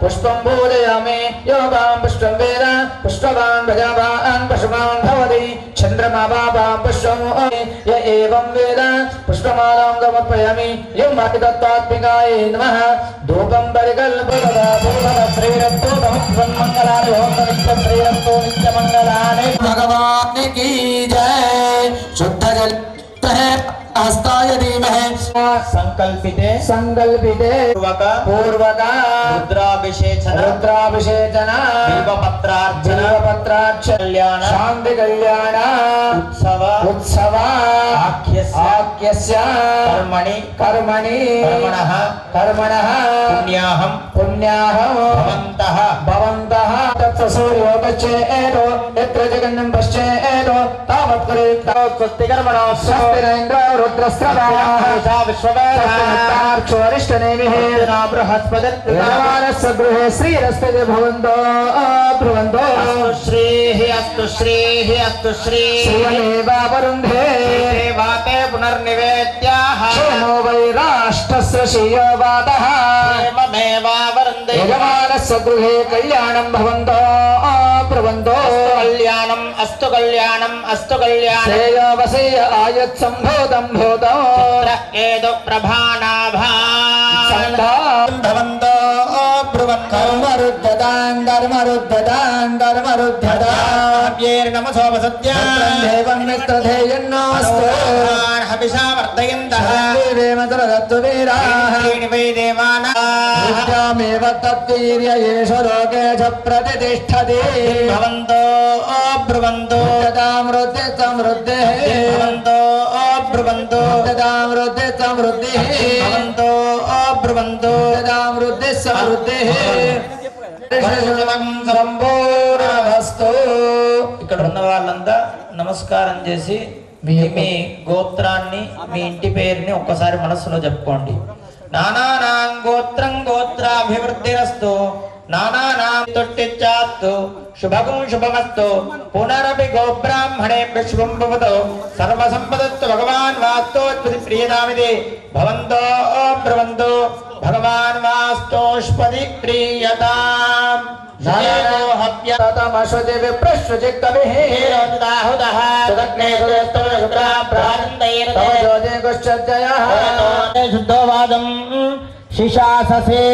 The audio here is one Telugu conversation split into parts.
पुष्पं पूजयामि योगां पुष्पं वेद पुष्पवान् भगवान् पशुमान् भवति चन्द्रमा बाबा पुष्पं य एवं वेद पुष्पमालां समर्पयामि यं तत्त्वात्मिकाय नमः धूपं परिकल्पयदा धूपः श्रीरस्तु मङ्गलानि भवन्तु श्रीरस्तु नित्यमङ्गलानि भगवान् की जय शुद्ध जल हस्ताय धीमहि संकल्पिते पूर्वक रुद्राभिषेचन बिल्वपत्रार्चन कल्याण शांति कल्याण उत्सव आख्यस्य कर्मणि पुण्याहं भवन्तः तत्सूर्योपश्चेतो यत्र जगन्नं पश्चेतो तावत् कृतो स्वस्तिकर्मणो स्वस्तिरेन्द्र रुद्रस्त्रवाः विश्ववेदार्चोरिष्टनेमिः बृहस्पतिर्यजमानस्य गृहे श्रीरस्पति भवन्तो अस्तु श्रीः श्रीयमेवावरुन्धे वाते पुनर्निवेद्याः क्षेमो वै राष्ट्रस्य श्रियोवादः क्षेममेवावरुन्धे यजमानस्य गृहे कल्याणं भवन्तो अस्तु कल्याणं श्रेयोवसेय आयुत्सम्भूतं भूतो एदो प्रभानाभा भवन्तो कर्मरुद्धतां देवं मित्रधेयन्नोऽस्तु हविषावर्धयन्तः देवानामेव तद्वीर्य येषु लोके च प्रतिष्ठति भवन्तो ब्रुवन्तो समृद्धिः సంపూర్ణమస్తు. ఇక్కడ ఉన్న వాళ్ళంతా నమస్కారం చేసి మీ గోత్రాన్ని మీ ఇంటి పేరుని ఒక్కసారి మనస్సులో చెప్పుకోండి. నానానాం గోత్రం గోత్రాభివృద్ధిరస్తు నానానాం తొట్టిచ్చాత్తు శుభగం శుభమస్తు పునరపి గోబ్రాహ్మణే శుభం భవతు సర్వసంపదత్తు భగవాన్ వాస్తోత్పత్తి ప్రియతామిది భవంతో బ్రువంతో భగవాన్ వాస్తోష్పది ప్రియతాం. హవ్యతమశ్వతి విప్రశ్వతి కవిః హిరోదాహుదః సుదగ్నే సుదప్రాప్రానందైర్దేవజ్యోతిగుశ్చర్యః శుద్ధోవాదం శిశాససే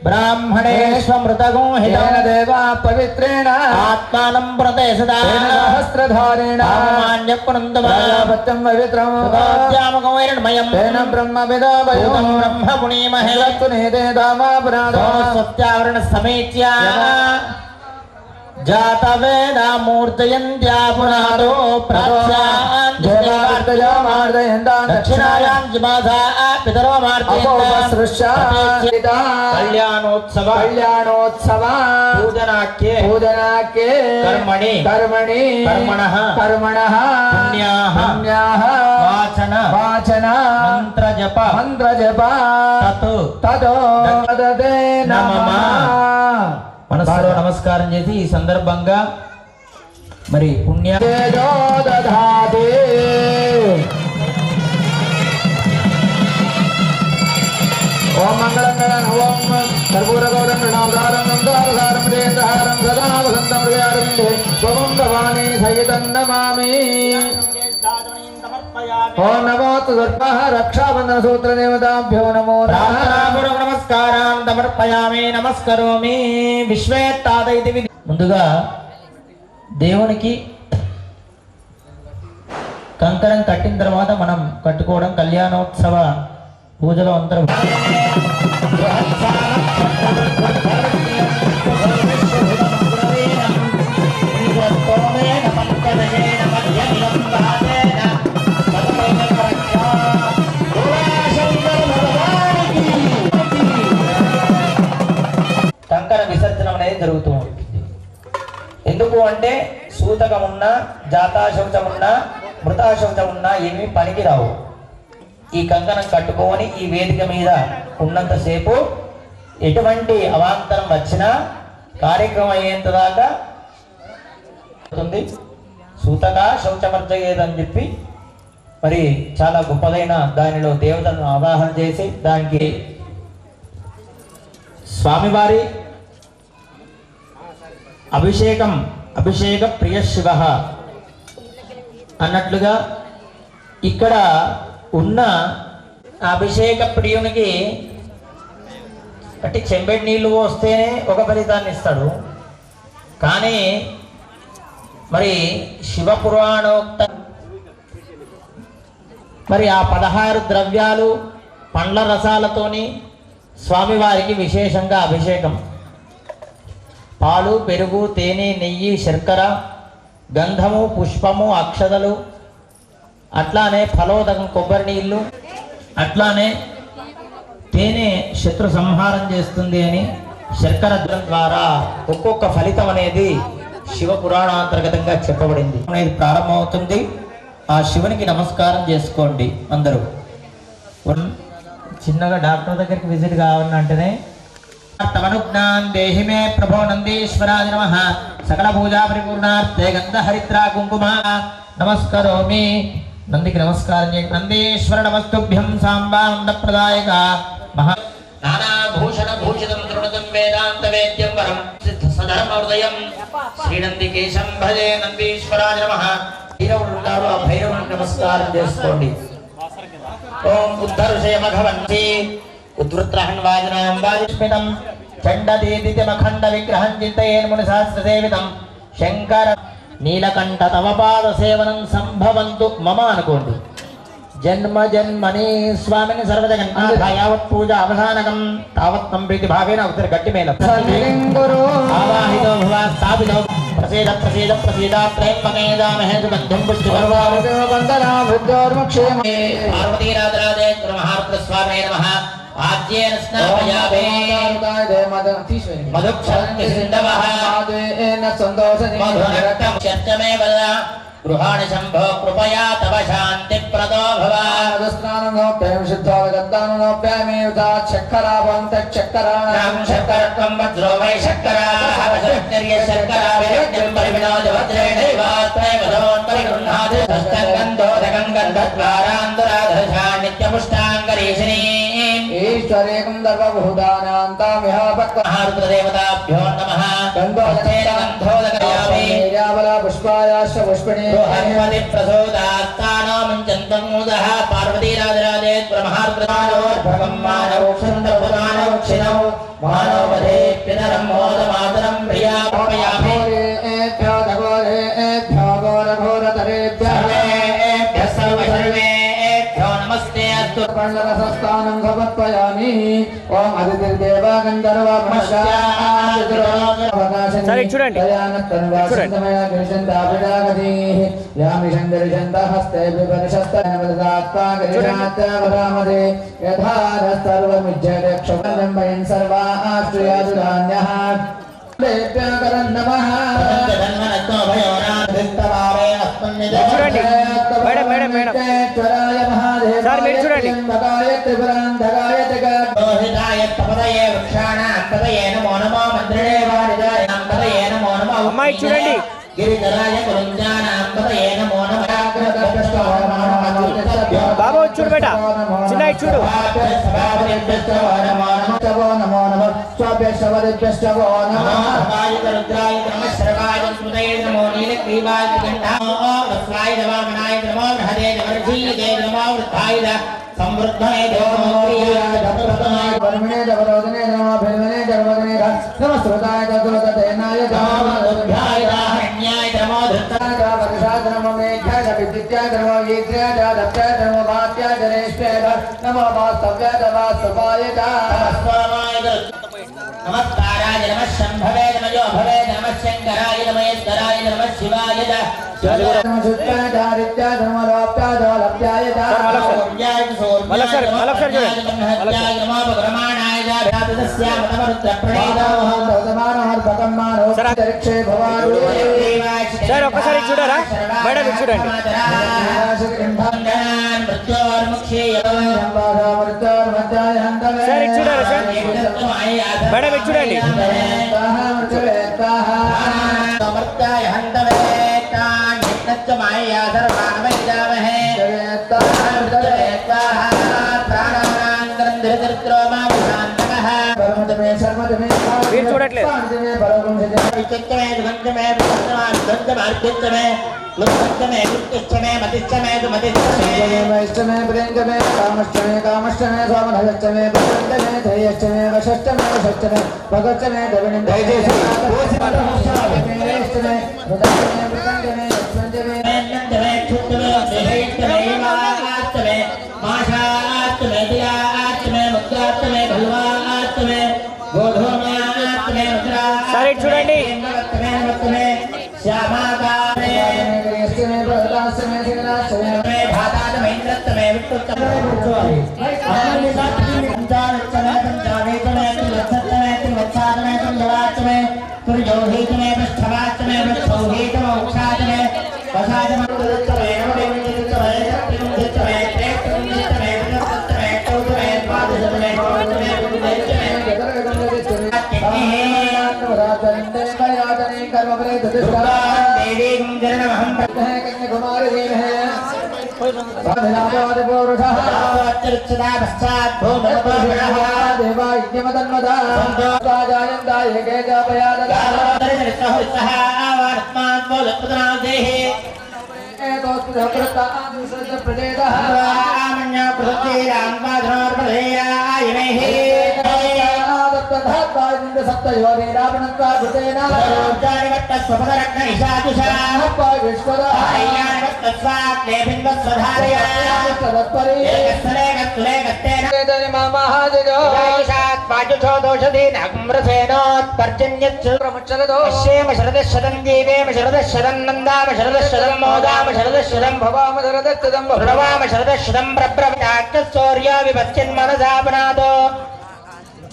బ్రాహ్మణేష్వమృతగో హితేన దేవా పవిత్రేణ ఆత్మానం ప్రదేశదాన సహస్రధారేణ మాన్యపునందమాపత్యం పవిత్రం సత్యామకైర్మయం తేన బ్రహ్మవిదో వయం బ్రహ్మ పుణీమహే తునేదే దామాపరాధో సత్యావరణ సమేత్య జాతవేదా మూర్తయంత్యా పునాదో ప్రాచ్యాన్ దేవార్తయామార్దయంతాన్ దక్షిణాయాం జిమాసా పితరో మార్తయంతా కళ్యాణోత్సవ పూజనాఖ్యే కర్మణః పుణ్యాః వాచన మంత్రజప తతో నమః. మనసులో నమస్కారం చేసి ఈ సందర్భంగా మరి పుణ్య ఓం మంగళం ఓం కర్పూరగౌరం సదా వసంతం స్వవం భవానీ సహితం నమామి. ఓం నమోతు సర్పః రక్షాబంధన సూత్ర దేవతాభ్యో నమో నమస్కారం సమర్పయామి నమస్కరోమి. విశ్వేత్తాదైతి ముందుగా దేవునికి కంకణం కట్టిన తర్వాత మనం కట్టుకోవడం కళ్యాణోత్సవ పూజలో అంతరం. కంకణ విసర్జనం అనేది జరుగుతూ ఉంటుంది. ఎందుకు అంటే సూతకం ఉన్నా జాతాశౌచం ఉన్నా మృతాశౌచం ఉన్నా ఏమీ పనికి రావు. ఈ కంకణం కట్టుకొని ఈ వేదిక మీద ఉన్నంతసేపు ఎటువంటి అవాంతరం వచ్చినా కార్యక్రమం అయ్యేంత దాకా సూతక శౌచమర్జయేదని చెప్పి మరి చాలా గొప్పదైన దానిలో దేవతలను ఆవాహన చేసి దానికి స్వామివారి అభిషేక ప్రియ శివ అన్నట్లుగా ఇక్కడ ఉన్న అభిషేక ప్రియునికి అంటే చెంబెడి నీళ్లు పోస్తేనే ఒక ఫలితాన్ని ఇస్తాడు. కానీ మరి శివపురాణోక్త మరి ఆ 16 ద్రవ్యాలు పండ్ల రసాలతోని స్వామివారికి విశేషంగా అభిషేకం. పాలు, పెరుగు, తేనె, నెయ్యి, శర్కర, గంధము, పుష్పము, అక్షతలు, అట్లానే ఫలోదకం కొబ్బరి నీళ్ళు, అట్లానే తేనె శత్రు సంహారం చేస్తుంది అని శర్కర ద్వారా ఒక్కొక్క ఫలితం అనేది శివ పురాణాంతర్గతంగా చెప్పబడింది అనేది ప్రారంభమవుతుంది. ఆ శివునికి నమస్కారం చేసుకోండి అందరూ. చిన్నగా డాక్టర్ దగ్గరికి విజిట్ కావాలంటేనే తమనుజ్ఞాన్ దేహి మే ప్రభో నందీశ్వరాయ నమః సకల పూజా పరిపూర్ణార్థే గంధ హరిద్ర కుంకుమ నమస్కరోమి. నందికి నమస్కారం చేయండి. నందీశ్వర నమస్తుభ్యం సాంబానంద ప్రదాయక మహా నానాభూషణ భూషితం తృణదం వేదాంత వేద్యం వరం సిద్ధ సధర్మ హృదయం శ్రీనందికేశం భజే నందీశ్వరాయ నమః. భైరవుడు ఉంటారు, ఆ భైరవునికి నమస్కారం చేసుకోండి. ఓం ఉద్ధర్షయ మఘవంతి ఉద్వృత్రహన్ వాజనాం వాజిష్మితం చండదీదిమఖండ విగ్రహం చింతయేన్ ముని సహస్ర సేవితం శంకర నీలకంఠ తవ పాద సేవనం సంభవంతు మమ అనుకోండి. జన్మ జన్మని స్వామిని సర్వజగన్నాథ యావత్ పూజ అవసానకం తావత్తం ప్రీతి భావేన ఉత్తర గట్టి మేల ఆవాహితో భవ స్థాపితో ప్రసీద ప్రసీద ప్రసీద త్రయంబకేదామహే సుగంధం పుష్టిపర్వారుదో వందనా బుద్ధోర్ముక్షేమే పార్వతీనాథరాజే మహారుద్ర స్వామే నమః. ఆజ్యేన స్నాపయామే మధుక్షంతి సింధవః మధురక్తం చర్చమే వద గృహాణి శంభో కృపయా తవ శాంతి ప్రదో భవ. స్నానం శుద్ధాగంతానుప్యామి చక్కరాభంత చక్కరాణం శక్కరత్వం వజ్రో వై శక్కరా శక్కరా పరివినోద వజ్రేణైవాత్మయమధోన్పరిగృహ్ణాత్ హస్తంగంధోదకం గంధద్వారాంతరాధర్షా నిత్యపుష్టాంగరీషిణీ ఈశ్వరేకం సర్వభూతానాంతామిహ మహారుద్రదేవతాభ్యో నమః. పుష్పాయాశ్చ పుష్పిణీ హనుమతి ప్రసోదాస్తానో ముంచంతమూదః పార్వతీరాజరాజే బ్రహ్మార్ద్రమానోర్భగం మానవోక్షందమానవక్షిణౌ మానవదే పితరం మోదమాతరం ప్రియాపయామి. సర్వేభ్యో నమస్తే అస్తు. పండరసస్థానం సమర్పయామి. ఓం అదితిర్దేవ గంధర్వ సరే చూడండి మేడం మేడం మేడం సార్ మీరు చూడండి. అమ్మాయి చూడండి. బాబు చూడు బేట, చిన్న చూడు. నమస్కారాయ నమః శంభవే నమో భవే నమః శంకరాయ నమయేశ్వరాయ నమః శివాయ సార్ ఒక్కసారి చూడరా మేడం చూడండి. సార్ చూడారా సార్ మేడం చూడండి. మీరు చూడట్లేదు. విచిత్తమే దుగంధమే విచిత్తమార్గంధమార్గంధమే లుప్తమే గుప్తమే మతిష్టమే మతిష్టమే వైష్టమే ప్రియంగమే కామష్టమే కామష్టమే సోమనష్టమే భద్రంతమే ధైర్యష్టమే వశష్టమే వశష్టమే భగచ్చమే దవిణం దయచేసి శ్రేష్టమే మృదంగమే మృదంగమే యశ్వంజమే నందమే క్షుద్రమే దేహేష్టమే వాస్తమే మాషాస్తమే దియాస్తమే ముద్రాస్తమే భల్వాస్తమే గోధూమాస్తమే ముద్రా సరే చూడండి. నమస్తమే శ్యామాకారే శ్రేష్టమే ప్రదాస్తమే శ్రీనాష్టమే ధాతాతమే ఇంద్రస్తమే విష్ణుస్తమే కూర్చోవాలి పంచానచ్చమే పంచానేతమే త్రివత్సత్తమే త్రివత్సాతమే త్రిజవాస్తమే త్రిజౌహీతమే పృష్ఠవాస్తమే పృష్ఠౌహీతమ ఉక్షాతమే వసాతమే రుదత్తమే నవదేవించమే శక్తిముంచిత్తమే త్రేష్టముంచిత్తమే వినస్తమే టౌతమే ద్వాదశతమే గౌరవతమే బుద్ధిదైత్యమే దేవీం జనమహం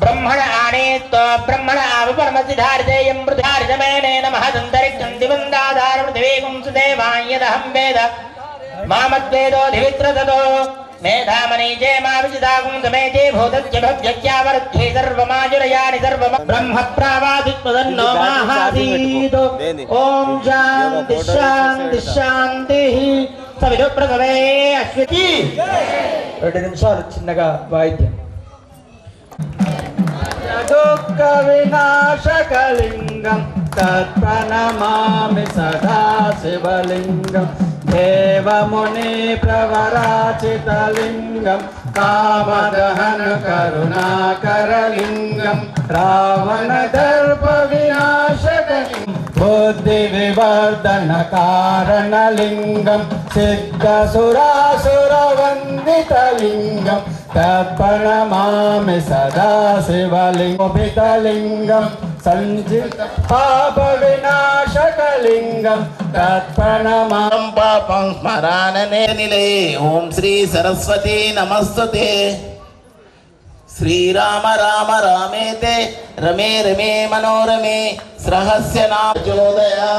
ब्रह्मण आनेत ब्रह्मण आवपरमसिधारितेयं मृधारितमेनेन महदन्तरिक्षं दिवन्दाधार पृथिवीगुं सुदेवायदहं वेद मामद्वेदोऽधिवित्रततो मेधामनीजे मा विजितागुं समेते भूतस्य भव्यज्ञावरुद्धे सर्वमाजुरयानि सर्वम ब्रह्म प्रावादित्वदन्नो माहासीत् ॐ शान्ति शान्ति शान्तिः सविदुप्रभवे अश्वती 2 నిమిషాలు చిన్నగా వాయిద్యం दुःख विनाशकलिंगं तत्प्रणमामि सदा शिवलिंगं देवमुनि प्रवराचितलिंगं कामदहन करुणाकरलिंगं रावणदर्प विनाशकलिंगं बुद्धिविवर्धनकारणलिंगं सिद्धसुरासुरवन्दितलिंगं तत्प्रणमामि सदा शिवलिंगोभितलिंगं संजित पापविनाशकलिंगं तत्प्रणमामि पापं स्मरानने निले ओम श्री सरस्वती नमस्तुते श्रीराम राम रामेते रमे रमे मनोरमे सहस्य नाम जोदया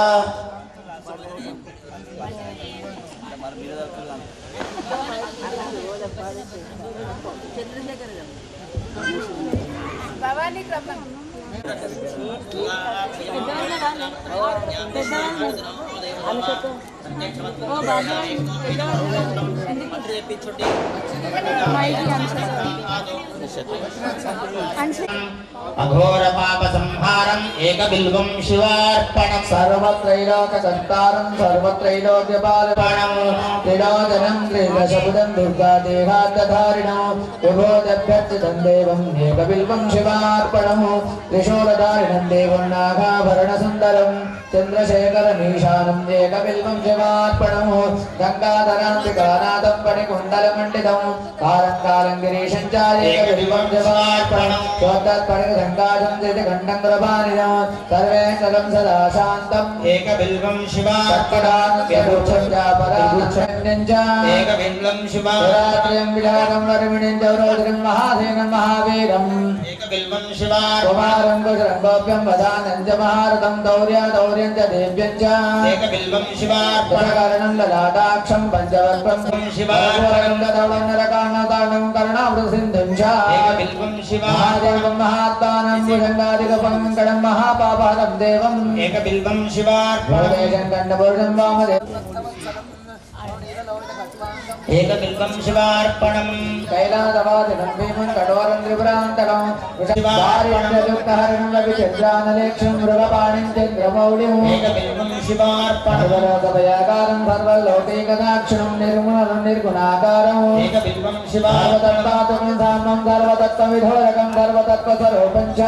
భవానీ క్రమం अघोर पाप संहारम एक बिल्वं शिवार्पणम सर्वत्रैलोकसत्तारं सर्वत्रैलोक्यपालनं त्रिलोचनं त्रिदशबुधं दुर्गा देहान्तधारिणो विभोदभ्यर्चितं देवं एकबिल्वं शिवार्पणं त्रिशूलधारिणं देवं नागाभरणसुन्दरं चन्द्रशेखरमीशानम् एकबिल्वं शिवार्पणं गङ्गाधरान्तिकानाथं पणिकुण्डलमण्डितं कालं गिरीशं च एकबिल्वं शिवार्पणं चोत्तत्पणिकसङ्काशं चितिकण्डङ्ग्रपाणिनं सर्वे सर्वं सदा शान्तम् एकबिल्वं शिवार्पणं एकबिल्वं शिवार्पणं विरागं वरमिणं जौरोदरं महासेनं महावीरम् एकबिल्वं शिवार्पणं कुमारं कुशलं गोप्यं वदानं च महारथं दौर्यं च देव्यं च एकबिल्वं शिवार्पणं कारणं ललाटाक्षं पञ्चवक्त्रं शिवार्पणं ददौलन्नरकाणताणं कर्णावृतसिन्धुं च एकबिल्वं शिवार्पणं महादेवं महात्मानं भुजङ्गादिकपङ्कणं महापापादं देवम् एकबिल्वं शिवार्पणं भोदेशं कण्डपूर्णं वामदेवं ఏకబిల్వం శివార్పణం कैलासवासिनं भीमं कठोरं त्रिपुरान्तकं दारिद्र्यदुःखहरणं रविचन्द्रानलेक्षं मृगपाणिं चन्द्रमौलिं ఏకబిల్వం శివార్పణం सर्वलोकभयाकारं सर्वलोकैकदाक्षिणं निर्मलं निर्गुणाकारं ఏకబిల్వం శివార్పణం सर्वतत्त्वात्मकं साम्नं सर्वतत्त्वविधोरकं सर्वतत्त्वस्वरूपं च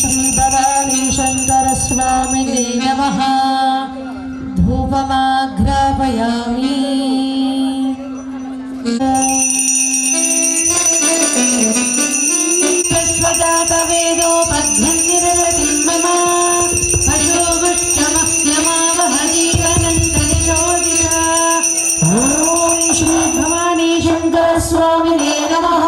श्री भवानी शंकर स्वामिने नमः। धूपमाघ्रापयामि। स्वजातवेदो पद्मनिरतिं मम पशोमुष्टमह्यमावहरीरनन्तनिशोदिता। ॐ श्री भवानी शंकर स्वामिने नमः।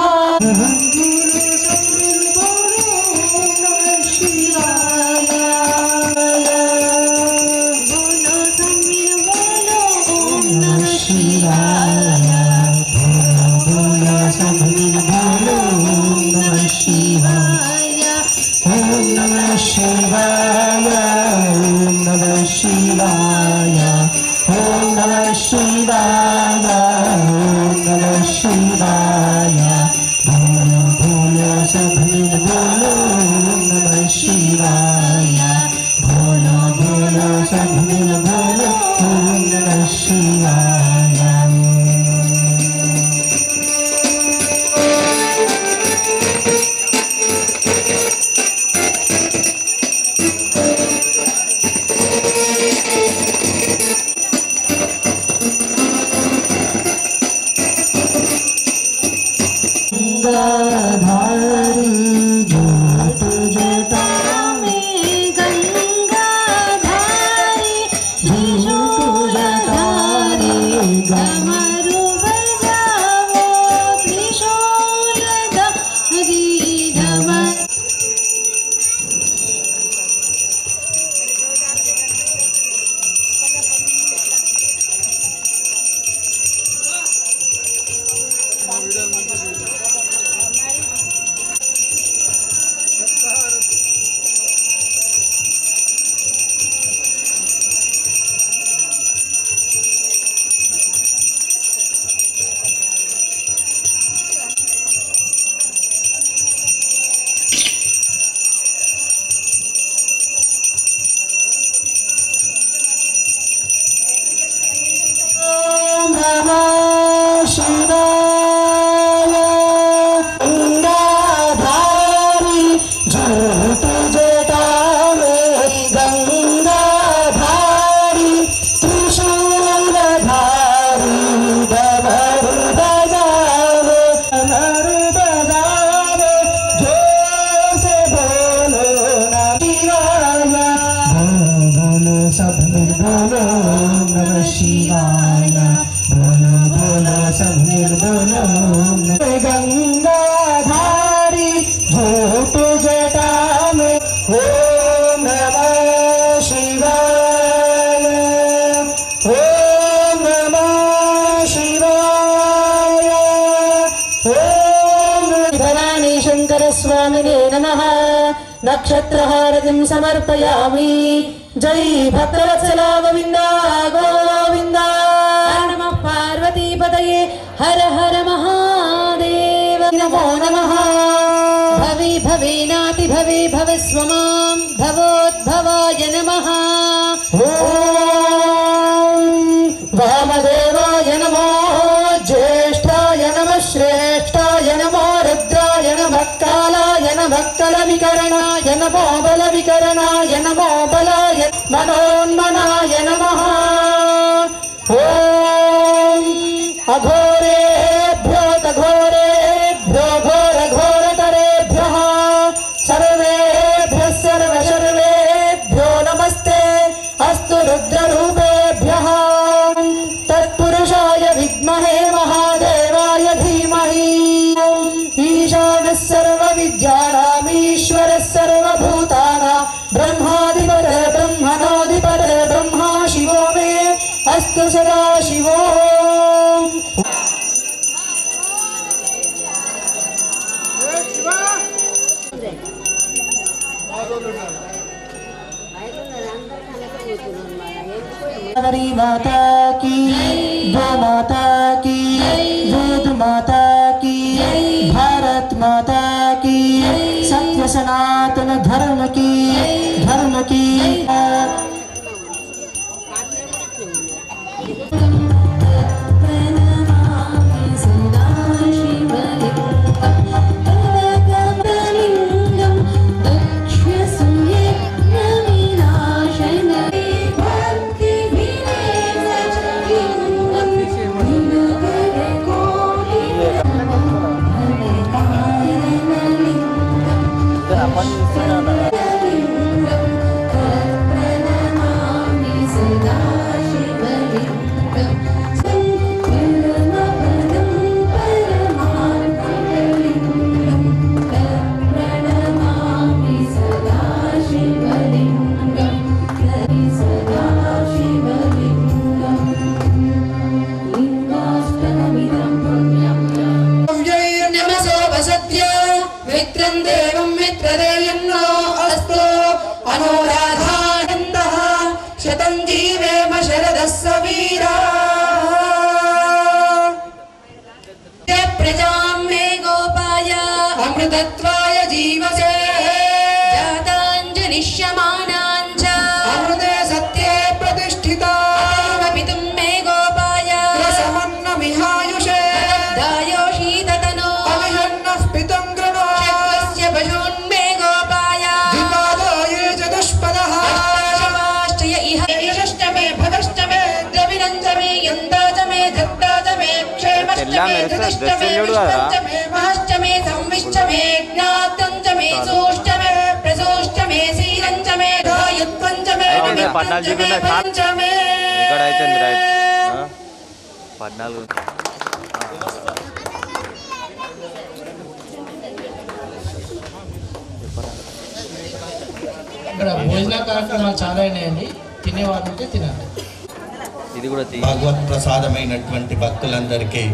गंगाधारी झूठ जटा में ओम नमः शिवाय। ओम नमः शिवाय। ओम भवानी शंकर स्वामिने नमः। नक्षत्रहारतिं समर्पयामि। जय भक्तवत्सला गोविंदा गोविंदा। नमः पार्वतीपतये हर हर महादेव। नमो नमः। भवे भवेनाति भवे भवस्व मां भवोद्भवाय नमः। ॐ वामदेवाय नमो ज्येष्ठाय नमः श्रेष्ठाय नमो रुद्राय नमः कालाय नमः कलविकरणाय नमो बलविकरणाय नमो बलाय मनोन्मनाय नमः। ॐ अघोरेभ्यो तघोरेभ्यो घोरघोरतरेभ्यः सर्वेभ्यः सर्वशर्वेभ्यो नमस्ते अस्तु रुद्ररूपेभ्यः। भूतानामीश्वरः सर्वभूतानां ब्रह्माधिपतिः ब्रह्मणोऽधिपतिः ब्रह्मा शिवो मे अस्तु सदा शिवो। हरी माता की, गो माता की, दूध माता की, भारत माता की, सत्य सनातन धर्म की मित्रं देवं मित्रदेव्यन्नो अस्तु अनुराधानन्दः शतं जीवेम शरदः वीरा प्रजां मे गोपाय अमृतत्वाय जीवसे जाताञ्जनिष्यमानाञ्च अमृते सत्ये प्रतिष्ठिता पितुं मे गोपाय समन्नमिहायुषे दायोषी ततनो अविहन्नः पितं महश्चमे संविश्चमे ज्ञातञ्चमे सूष्टमे प्रसूष्टमे सीरञ्चमे गायत्वञ्चमे पञ्चमे ఇక్కడ భోజన కార్యక్రమాలు చాలా అయినాయండి. తినేవాళ్ళంటే తినాలి. భగవత్ ప్రసాదమైనటువంటి భక్తులందరికీ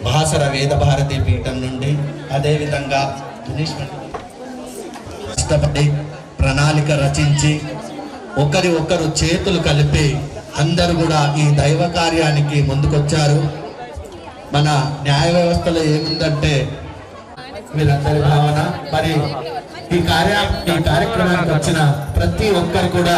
భాసర వేద భారతి పీఠం నుండి అదేవిధంగా కష్టపడి ప్రణాళిక రచించి ఒకరి ఒకరు చేతులు కలిపి అందరూ కూడా ఈ దైవ కార్యానికి ముందుకొచ్చారు. మన న్యాయ వ్యవస్థలో ఏముందంటే వీరందరి భావన మరి ఈ కార్యక్రమానికి వచ్చిన ప్రతి ఒక్కరు కూడా